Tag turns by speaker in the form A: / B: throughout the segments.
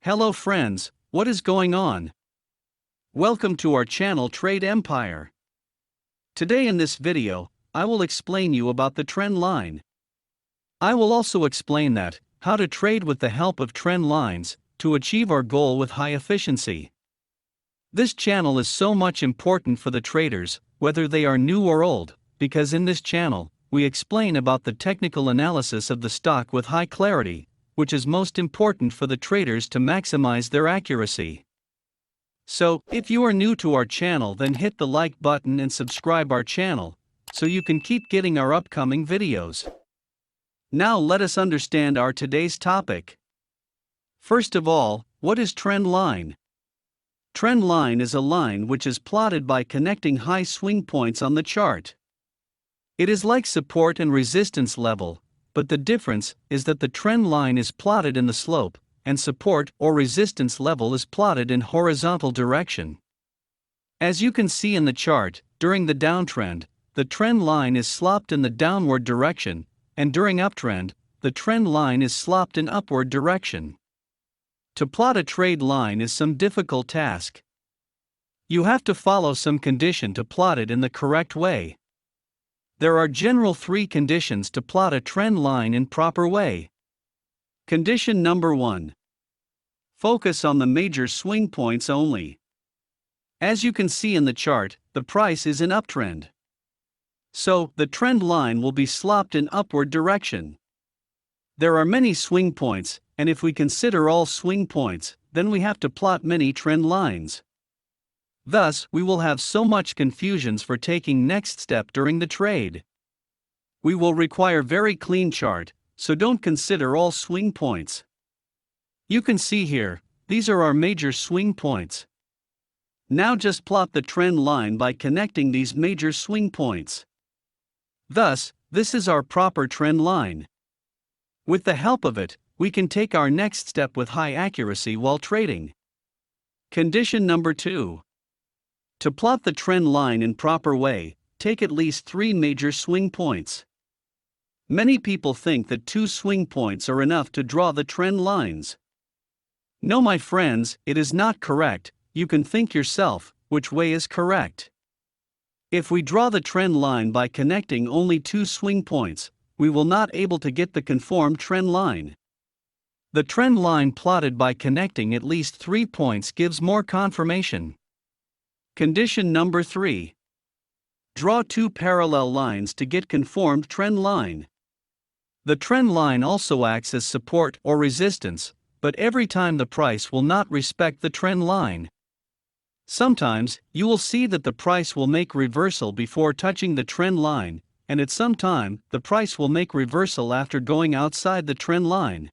A: Hello friends, what is going on? Welcome to our channel Trade Empire. Today in this video, I will explain you about the trend line. I will also explain how to trade with the help of trend lines to achieve our goal with high efficiency. This channel is so much important for the traders, whether they are new or old, because in this channel, we explain about the technical analysis of the stock with high clarity, which is most important for the traders to maximize their accuracy. So, if you are new to our channel, then hit the like button and subscribe our channel, so you can keep getting our upcoming videos. Now let us understand our today's topic. First of all, what is trend line? Trend line is a line which is plotted by connecting high swing points on the chart. It is like support and resistance level, but the difference is that the trend line is plotted in the slope, and support or resistance level is plotted in horizontal direction. As you can see in the chart, during the downtrend, the trend line is sloped in the downward direction, and during uptrend, the trend line is sloped in upward direction. To plot a trade line is some difficult task. You have to follow some condition to plot it in the correct way. There are general three conditions to plot a trend line in proper way. Condition number 1. Focus on the major swing points only. As you can see in the chart, the price is in uptrend. So, the trend line will be sloped in upward direction. There are many swing points, and if we consider all swing points, then we have to plot many trend lines. Thus, we will have so much confusions for taking next step during the trade. We will require very clean chart, so don't consider all swing points. You can see here, these are our major swing points. Now just plot the trend line by connecting these major swing points. Thus, this is our proper trend line. With the help of it, we can take our next step with high accuracy while trading. Condition number 2. To plot the trend line in proper way, take at least 3 major swing points. Many people think that 2 swing points are enough to draw the trend lines. No, my friends, it is not correct. You can think yourself, which way is correct. If we draw the trend line by connecting only 2 swing points, we will not able to get the conformed trend line. The trend line plotted by connecting at least 3 points gives more confirmation. Condition number 3. Draw 2 parallel lines to get conformed trend line. The trend line also acts as support or resistance, but every time the price will not respect the trend line. Sometimes, you will see that the price will make reversal before touching the trend line, and at some time, the price will make reversal after going outside the trend line.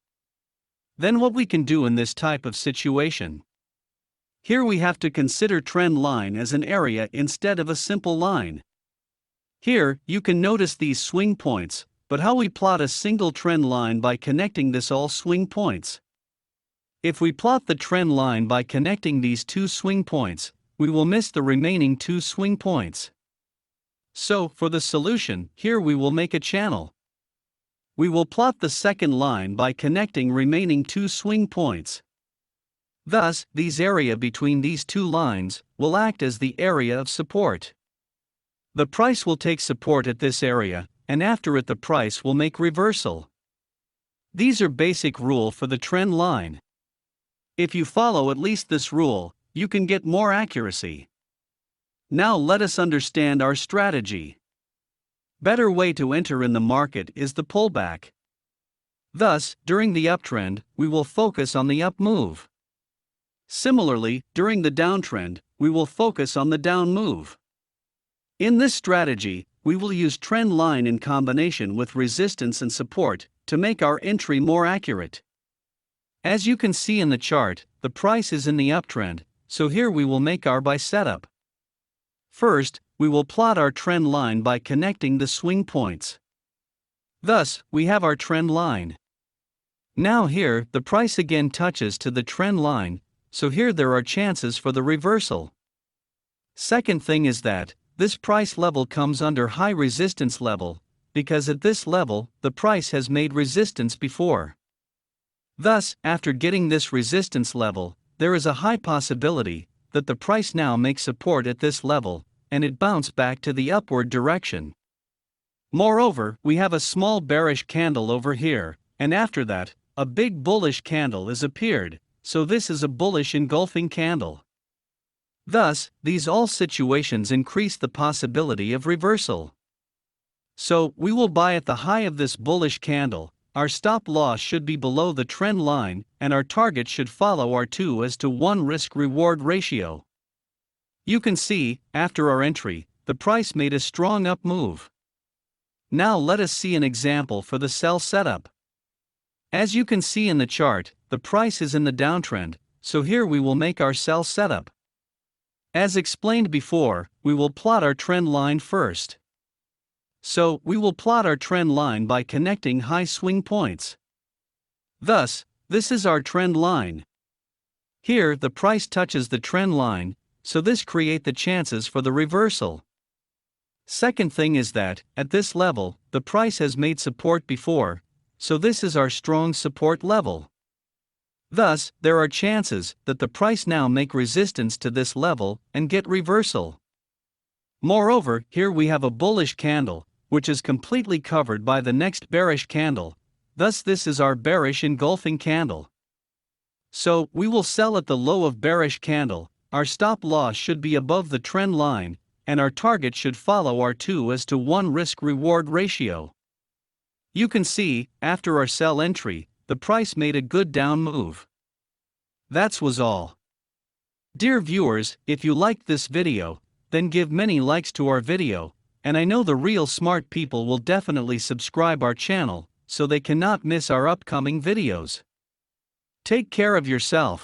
A: Then what we can do in this type of situation? Here we have to consider trend line as an area instead of a simple line. Here, you can notice these swing points, but how we plot a single trend line by connecting this all swing points. If we plot the trend line by connecting these 2 swing points, we will miss the remaining 2 swing points. So, for the solution, here we will make a channel. We will plot the second line by connecting remaining 2 swing points. Thus, these area between these 2 lines will act as the area of support. The price will take support at this area, and after it the price will make reversal. These are basic rule for the trend line. If you follow at least this rule, you can get more accuracy. Now let us understand our strategy. Better way to enter in the market is the pullback. Thus, during the uptrend, we will focus on the up move. Similarly, during the downtrend, we will focus on the down move. In this strategy, we will use trend line in combination with resistance and support to make our entry more accurate. As you can see in the chart, the price is in the uptrend, so here we will make our buy setup. First, we will plot our trend line by connecting the swing points. Thus, we have our trend line. Now here, the price again touches to the trend line, so here there are chances for the reversal. Second thing is that, this price level comes under high resistance level, because at this level, the price has made resistance before. Thus, after getting this resistance level, there is a high possibility that the price now makes support at this level, and it bounced back to the upward direction. Moreover, we have a small bearish candle over here, and after that, a big bullish candle has appeared, so this is a bullish engulfing candle. Thus, these all situations increase the possibility of reversal. So, we will buy at the high of this bullish candle. Our stop loss should be below the trend line, and our target should follow our 2:1 risk-reward ratio. You can see, after our entry, the price made a strong up move. Now let us see an example for the sell setup. As you can see in the chart, the price is in the downtrend, so here we will make our sell setup. As explained before, we will plot our trend line first. So, we will plot our trend line by connecting high swing points. Thus, this is our trend line. Here the price touches the trend line, so this creates the chances for the reversal. Second thing is that, at this level, the price has made support before, so this is our strong support level. Thus, there are chances that the price now make resistance to this level and get reversal. Moreover, here we have a bullish candle, which is completely covered by the next bearish candle, thus this is our bearish engulfing candle. So, we will sell at the low of bearish candle, our stop loss should be above the trend line, and our target should follow our 2:1 risk-reward ratio. You can see, after our sell entry, the price made a good down move. That was all. Dear viewers, if you liked this video, then give many likes to our video, and I know the real smart people will definitely subscribe our channel, so they cannot miss our upcoming videos. Take care of yourself.